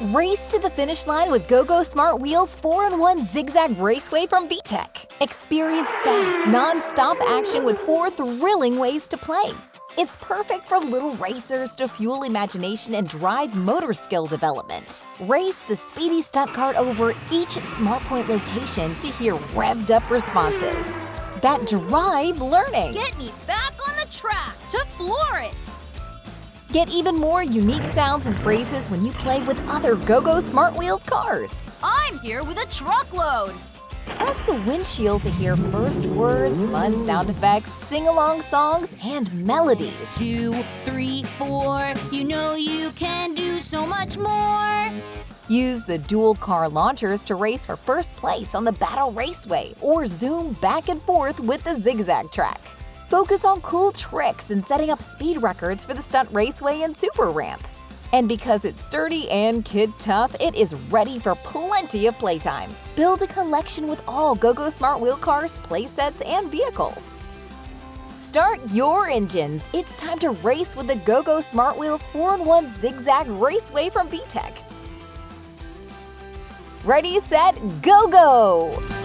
Race to the finish line with GoGo Smart Wheels 4-in-1 Zig Zag Raceway from VTech. Experience fast, non-stop action with 4 thrilling ways to play. It's perfect for little racers to fuel imagination and drive motor skill development. Race the speedy stunt cart over each SmartPoint location to hear revved-up responses. That drive learning. Get me back on the track to floor it. Get even more unique sounds and phrases when you play with other GoGo Smart Wheels cars. I'm here with a truckload. Press the windshield to hear first words, fun sound effects, sing-along songs, and melodies. 2, 3, 4, you know you can do so much more. Use the dual car launchers to race for first place on the Battle Raceway or zoom back and forth with the zigzag track. Focus on cool tricks and setting up speed records for the Stunt Raceway and Super Ramp. And because it's sturdy and kid-tough, it is ready for plenty of playtime. Build a collection with all GoGo Smart Wheel cars, playsets, and vehicles. Start your engines. It's time to race with the GoGo Smart Wheels 4-in-1 Zig Zag Raceway from VTech. Ready, set, go, go!